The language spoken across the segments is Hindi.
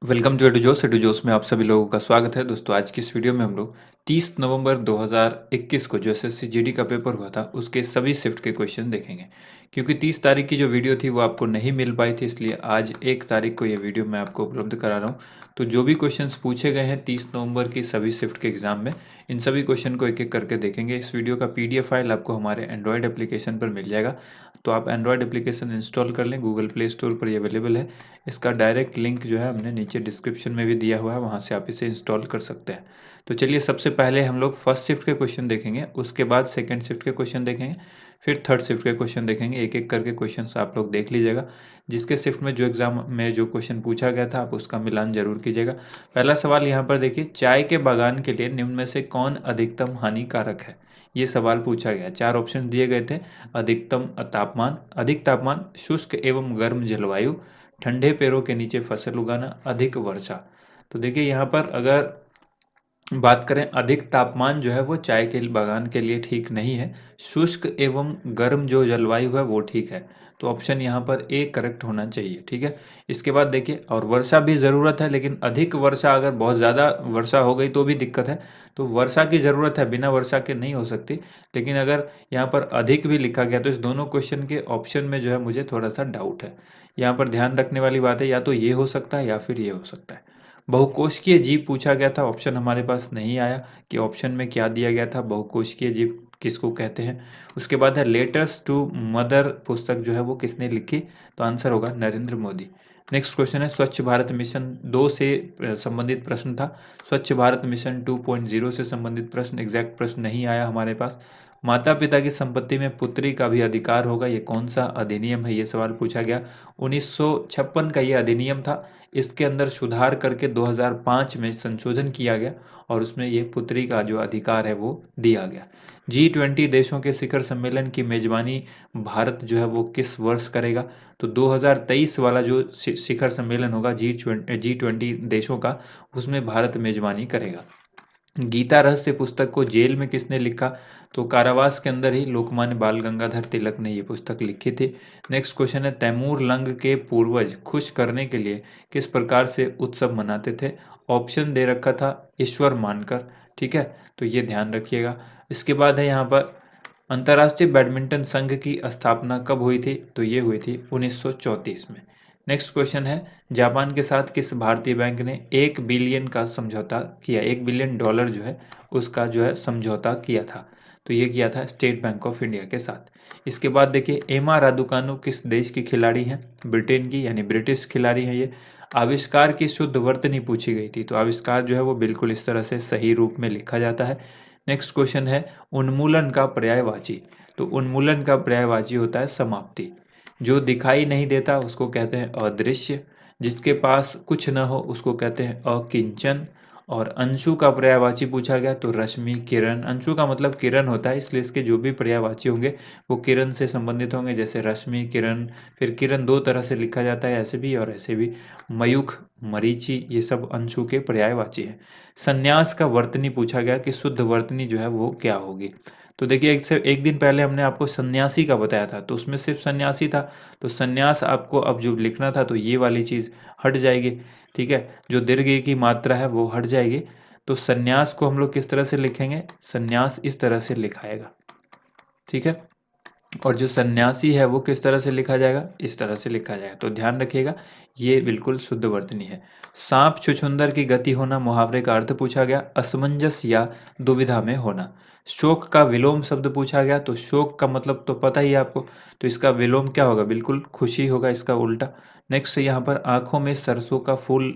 वेलकम टू एडू जोस में आप सभी लोगों का स्वागत है। दोस्तों, आज की इस वीडियो में हम लोग 30 नवंबर 2021 को जो एसएससी जीडी का पेपर हुआ था उसके सभी शिफ्ट के क्वेश्चन देखेंगे। क्योंकि 30 तारीख की जो वीडियो थी वो आपको नहीं मिल पाई थी, इसलिए आज 1 तारीख को ये वीडियो मैं आपको उपलब्ध करा रहा हूँ। तो जो भी क्वेश्चंस पूछे गए हैं 30 नवंबर की सभी शिफ्ट के एग्जाम में, इन सभी क्वेश्चन को एक एक करके देखेंगे। इस वीडियो का पीडीएफ फाइल आपको हमारे एंड्रॉयड एप्लीकेशन पर मिल जाएगा। तो आप एंड्रॉयड एप्लीकेशन इंस्टॉल कर लें, गूगल प्ले स्टोर पर ये अवेलेबल है। इसका डायरेक्ट लिंक जो है हमने नीचे डिस्क्रिप्शन में भी दिया हुआ है, वहाँ से आप इसे इंस्टॉल कर सकते हैं। तो चलिए, सबसे पहले हम लोग फर्स्ट शिफ्ट के क्वेश्चन देखेंगे, उसके बाद सेकंड शिफ्ट के क्वेश्चन देखेंगे, फिर थर्ड शिफ्ट के क्वेश्चन देखेंगे। एक एक करके क्वेश्चन आप लोग देख लीजिएगा। जिसके शिफ्ट में जो एग्जाम में जो क्वेश्चन पूछा गया था आप उसका मिलान जरूर कीजिएगा। पहला सवाल यहाँ पर देखिए, चाय के बागान के लिए निम्न में से कौन अधिकतम हानिकारक है? ये सवाल पूछा गया। 4 ऑप्शन दिए गए थे। अधिकतम तापमान, अधिक तापमान, शुष्क एवं गर्म जलवायु, ठंडे पेड़ों के नीचे फसल उगाना, अधिक वर्षा। तो देखिए, यहाँ पर अगर बात करें, अधिक तापमान जो है वो चाय के बागान के लिए ठीक नहीं है। शुष्क एवं गर्म जो जलवायु है वो ठीक है। तो ऑप्शन यहाँ पर ए करेक्ट होना चाहिए। ठीक है। इसके बाद देखिए, और वर्षा भी ज़रूरत है, लेकिन अधिक वर्षा, अगर बहुत ज़्यादा वर्षा हो गई तो भी दिक्कत है। तो वर्षा की ज़रूरत है, बिना वर्षा के नहीं हो सकती। लेकिन अगर यहाँ पर अधिक भी लिखा गया तो इस दोनों क्वेश्चन के ऑप्शन में जो है मुझे थोड़ा सा डाउट है। यहाँ पर ध्यान रखने वाली बात है, या तो ये हो सकता है या फिर ये हो सकता है। बहुकोशिकीय जीव पूछा गया था, ऑप्शन हमारे पास नहीं आया कि ऑप्शन में क्या दिया गया था, बहुकोशिकीय जीव किसको कहते हैं। उसके बाद है लेटर्स टू मदर पुस्तक जो है वो किसने लिखी? तो आंसर होगा नरेंद्र मोदी। नेक्स्ट क्वेश्चन है, स्वच्छ भारत मिशन 2 से संबंधित प्रश्न था। स्वच्छ भारत मिशन 2.0 से संबंधित प्रश्न, एग्जैक्ट प्रश्न नहीं आया हमारे पास। माता पिता की संपत्ति में पुत्री का भी अधिकार होगा, ये कौन सा अधिनियम है? ये सवाल पूछा गया। 1956 का ये अधिनियम था। इसके अंदर सुधार करके 2005 में संशोधन किया गया और उसमें ये पुत्री का जो अधिकार है वो दिया गया। G20 देशों के शिखर सम्मेलन की मेजबानी भारत जो है वो किस वर्ष करेगा? तो 2023 वाला जो शिखर सम्मेलन होगा G20 देशों का, उसमें भारत मेजबानी करेगा। गीता रहस्य पुस्तक को जेल में किसने लिखा? तो कारावास के अंदर ही लोकमान्य बाल गंगाधर तिलक ने ये पुस्तक लिखी थी। नेक्स्ट क्वेश्चन है, तैमूर लंग के पूर्वज खुश करने के लिए किस प्रकार से उत्सव मनाते थे? ऑप्शन दे रखा था ईश्वर मानकर। ठीक है, तो ये ध्यान रखिएगा। इसके बाद है यहाँ पर, अंतर्राष्ट्रीय बैडमिंटन संघ की स्थापना कब हुई थी? तो ये हुई थी 1934 में। नेक्स्ट क्वेश्चन है, जापान के साथ किस भारतीय बैंक ने 1 बिलियन का समझौता किया? 1 बिलियन डॉलर जो है उसका जो है समझौता किया था। तो ये किया था स्टेट बैंक ऑफ इंडिया के साथ। इसके बाद देखिए, एमा रादुकानु किस देश की खिलाड़ी हैं? ब्रिटेन की, यानी ब्रिटिश खिलाड़ी हैं ये। आविष्कार की शुद्ध वर्तनी पूछी गई थी, तो आविष्कार जो है वो बिल्कुल इस तरह से सही रूप में लिखा जाता है। नेक्स्ट क्वेश्चन है, उन्मूलन का पर्यायवाची। तो उन्मूलन का पर्यायवाची होता है समाप्ति। जो दिखाई नहीं देता उसको कहते हैं अदृश्य, जिसके पास कुछ न हो उसको कहते हैं अकिंचन। और अंशु का पर्यायवाची पूछा गया तो रश्मि, किरण। अंशु का मतलब किरण होता है, इसलिए इसके जो भी पर्यायवाची होंगे वो किरण से संबंधित होंगे, जैसे रश्मि, किरण। फिर किरण 2 तरह से लिखा जाता है, ऐसे भी और ऐसे भी। मयूख, मरीचि, ये सब अंशु के पर्यायवाची हैं। संन्यास का वर्तनी पूछा गया कि शुद्ध वर्तनी जो है वो क्या होगी? तो देखिए, एक दिन पहले हमने आपको सन्यासी का बताया था, तो उसमें सिर्फ सन्यासी था। तो सन्यास आपको अब जो लिखना था तो ये वाली चीज़ हट जाएगी। ठीक है, जो दीर्घ ई की मात्रा है वो हट जाएगी। तो सन्यास को हम लोग किस तरह से लिखेंगे? सन्यास इस तरह से लिखाएगा। ठीक है, और जो सन्यासी है वो किस तरह से लिखा जाएगा? इस तरह से लिखा जाएगा। तो ध्यान रखिएगा, ये बिल्कुल शुद्ध वर्तनी है। सांप छुछुंदर की गति होना, मुहावरे का अर्थ पूछा गया। असमंजस या दुविधा में होना। शोक का विलोम शब्द पूछा गया, तो शोक का मतलब तो पता ही है आपको, तो इसका विलोम क्या होगा? बिल्कुल खुशी होगा, इसका उल्टा। नेक्स्ट यहाँ पर, आंखों में सरसों का फूल,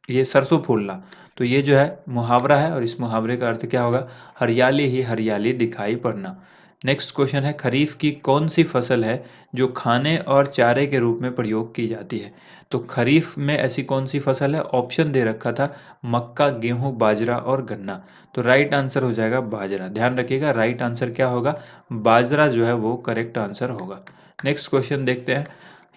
ये सरसों फूलना। तो ये जो है मुहावरा है, और इस मुहावरे का अर्थ क्या होगा? हरियाली ही हरियाली दिखाई पड़ना। नेक्स्ट क्वेश्चन है, खरीफ की कौन सी फसल है जो खाने और चारे के रूप में प्रयोग की जाती है? तो खरीफ में ऐसी कौन सी फसल है? ऑप्शन दे रखा था मक्का, गेहूं, बाजरा और गन्ना। तो राइट आंसर हो जाएगा बाजरा। ध्यान रखिएगा, राइट आंसर क्या होगा? बाजरा जो है वो करेक्ट आंसर होगा। नेक्स्ट क्वेश्चन देखते हैं,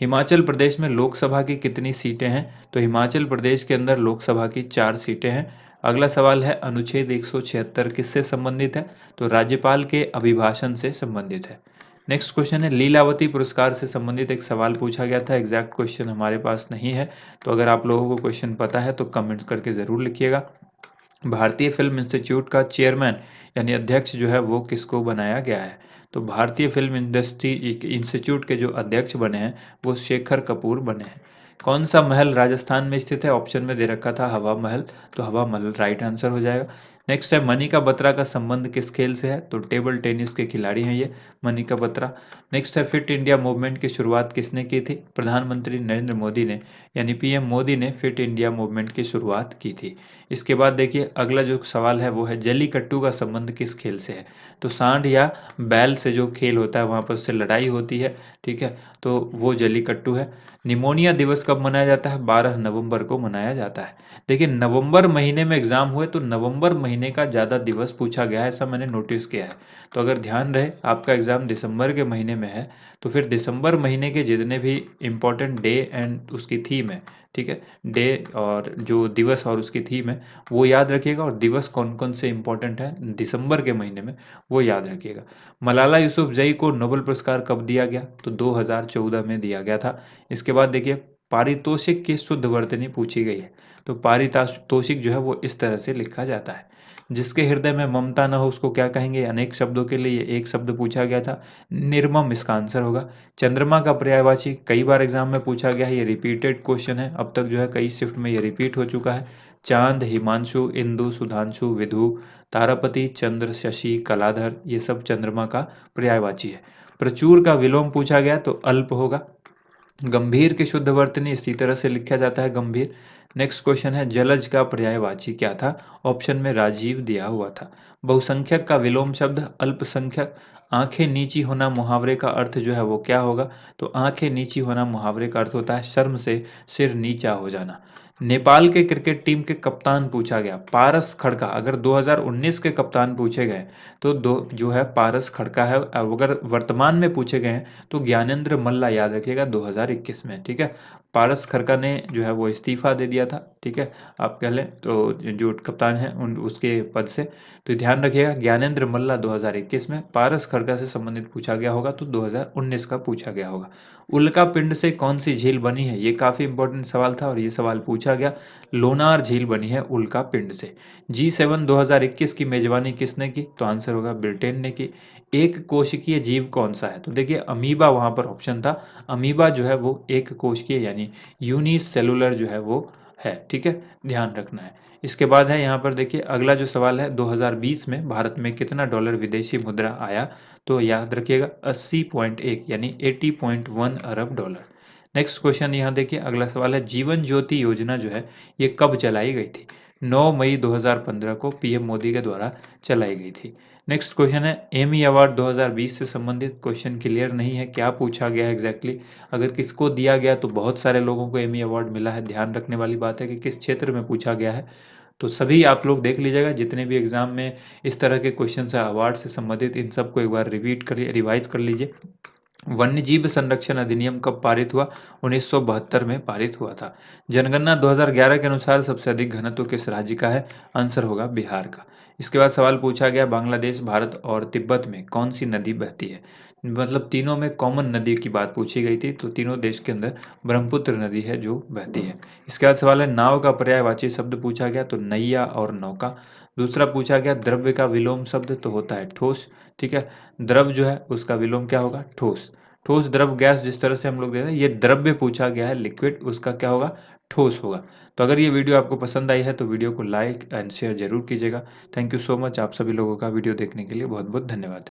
हिमाचल प्रदेश में लोकसभा की कितनी सीटें हैं? तो हिमाचल प्रदेश के अंदर लोकसभा की 4 सीटें हैं। अगला सवाल है, अनुच्छेद 176 किससे संबंधित है? तो राज्यपाल के अभिभाषण से संबंधित है। नेक्स्ट क्वेश्चन है लीलावती पुरस्कार से संबंधित एक सवाल पूछा गया था। एग्जैक्ट क्वेश्चन हमारे पास नहीं है, तो अगर आप लोगों को क्वेश्चन पता है तो कमेंट करके ज़रूर लिखिएगा। भारतीय फिल्म इंस्टीट्यूट का चेयरमैन यानी अध्यक्ष जो है वो किसको बनाया गया है? तो भारतीय फिल्म इंडस्ट्री इंस्टीट्यूट के जो अध्यक्ष बने हैं वो शेखर कपूर बने हैं। कौन सा महल राजस्थान में स्थित है? ऑप्शन में दे रखा था हवा महल, तो हवा महल राइट आंसर हो जाएगा। नेक्स्ट है मनिका बत्रा का संबंध किस खेल से है? तो टेबल टेनिस के खिलाड़ी हैं ये मनिका बत्रा। नेक्स्ट है फिट इंडिया मूवमेंट की शुरुआत किसने की थी? प्रधानमंत्री नरेंद्र मोदी ने यानी पीएम मोदी ने फिट इंडिया मूवमेंट की शुरुआत की थी। इसके बाद देखिए अगला जो सवाल है वो है जल्लीकट्टू का संबंध किस खेल से है? तो सांड या बैल से जो खेल होता है वहाँ पर उससे लड़ाई होती है, ठीक है, तो वो जल्लीकट्टू है। निमोनिया दिवस कब मनाया जाता है? 12 नवंबर को मनाया जाता है। देखिए नवंबर महीने में एग्जाम हुए तो नवंबर महीने का ज़्यादा दिवस पूछा गया है, ऐसा मैंने नोटिस किया है। तो अगर ध्यान रहे आपका एग्जाम दिसंबर के महीने में है तो फिर दिसंबर महीने के जितने भी इम्पोर्टेंट डे एंड उसकी थीम है, ठीक है, डे और जो दिवस और उसकी थीम है वो याद रखिएगा, और दिवस कौन कौन से इम्पोर्टेंट है दिसंबर के महीने में वो याद रखिएगा। मलाला यूसुफजई को नोबेल पुरस्कार कब दिया गया? तो 2014 में दिया गया था। इसके बाद देखिए पारितोषिक की शुद्ध वर्तनी पूछी गई है। तो पारितोषिक जो है वो इस तरह से लिखा जाता है, जिसके हृदय में ममता न हो उसको क्या कहेंगे? अनेक शब्दों के लिए एक शब्द पूछा गया था, निर्मम इसका आंसर होगा। चंद्रमा का पर्यायवाची कई बार एग्जाम में पूछा गया है, ये रिपीटेड क्वेश्चन है, अब तक जो है कई शिफ्ट में ये रिपीट हो चुका है। चांद, हिमांशु, इंदु, सुधांशु, विधु, तारापति, चंद्र, शशि, कलाधर, ये सब चंद्रमा का पर्यायवाची है। प्रचुर का विलोम पूछा गया तो अल्प होगा। गंभीर की शुद्ध वर्तनी इसी तरह से लिखा जाता है, गंभीर। नेक्स्ट क्वेश्चन है जलज का पर्यायवाची क्या था? ऑप्शन में राजीव दिया हुआ था। बहुसंख्यक का विलोम शब्द अल्पसंख्यक। आंखें नीची होना मुहावरे का अर्थ जो है वो क्या होगा? तो आंखें नीची होना मुहावरे का अर्थ होता है शर्म से सिर नीचा हो जाना। नेपाल के क्रिकेट टीम के कप्तान पूछा गया, पारस खड़का। अगर 2019 के कप्तान पूछे गए तो दो जो है पारस खड़का है। अगर वर्तमान में पूछे गए हैं तो ज्ञानेंद्र मल्ला याद रखिएगा 2021 में, ठीक है। पारस खड़का ने जो है वो इस्तीफा दे दिया था, ठीक है, आप कह लें तो जो कप्तान है उन उसके पद से। तो ध्यान रखिएगा ज्ञानेंद्र मल्ला 2021 में, पारस खड़का से संबंधित पूछा गया होगा तो 2019 का पूछा गया होगा। उल्का पिंड से कौन सी झील बनी है? ये काफ़ी इंपॉर्टेंट सवाल था और ये सवाल पूछा गया। लोनार झील बनी है उल्का पिंड से। G7 2021 की मेजबानी किसने की? तो आंसर होगा ब्रिटेन ने की। एक कोशिकीय जीव कौन सा है? तो देखिए अमीबा वहां पर ऑप्शन था। अमीबा जो है वो एक कोशिकीय यानी यूनिसेलुलर जो है वो है, ठीक है, ध्यान रखना है। इसके बाद है यहाँ पर देखिए अगला जो सवाल है 2020 में भारत में कितना डॉलर विदेशी मुद्रा आया? तो याद रखिएगा 80.1 यानी 80.1 अरब डॉलर। नेक्स्ट क्वेश्चन यहाँ देखिए अगला सवाल है जीवन ज्योति योजना जो है ये कब चलाई गई थी? 9 मई 2015 को पीएम मोदी के द्वारा चलाई गई थी। नेक्स्ट क्वेश्चन है एमी अवार्ड 2020 से संबंधित क्वेश्चन क्लियर नहीं है, क्या पूछा गया है एग्जैक्टली? अगर किसको दिया गया तो बहुत सारे लोगों को एमी अवार्ड मिला है। ध्यान रखने वाली बात है कि किस क्षेत्र में पूछा गया है, तो सभी आप लोग देख लीजिएगा जितने भी एग्जाम में इस तरह के क्वेश्चन है अवार्ड से संबंधित, इन सबको एक बार रिपीट करिए, रिवाइज कर लीजिए। वन्यजीव संरक्षण अधिनियम कब पारित हुआ? 1972 में पारित हुआ था। जनगणना 2011 के अनुसार सबसे अधिक घनत्व किस राज्य का है? आंसर होगा बिहार का। इसके बाद सवाल पूछा गया बांग्लादेश, भारत और तिब्बत में कौन सी नदी बहती है? मतलब तीनों में कॉमन नदी की बात पूछी गई थी, तो तीनों देश के अंदर ब्रह्मपुत्र नदी है जो बहती है। इसके बाद सवाल है नाव का पर्यायवाची शब्द पूछा गया, तो नैया और नौका। दूसरा पूछा गया द्रव्य का विलोम शब्द, तो होता है ठोस, ठीक है। द्रव जो है उसका विलोम क्या होगा? ठोस। ठोस, द्रव, गैस जिस तरह से हम लोग दे रहे हैं, ये द्रव्य पूछा गया है, लिक्विड, उसका क्या होगा? ठोस होगा। तो अगर ये वीडियो आपको पसंद आई है तो वीडियो को लाइक एंड शेयर जरूर कीजिएगा। थैंक यू सो मच, आप सभी लोगों का वीडियो देखने के लिए बहुत बहुत धन्यवाद।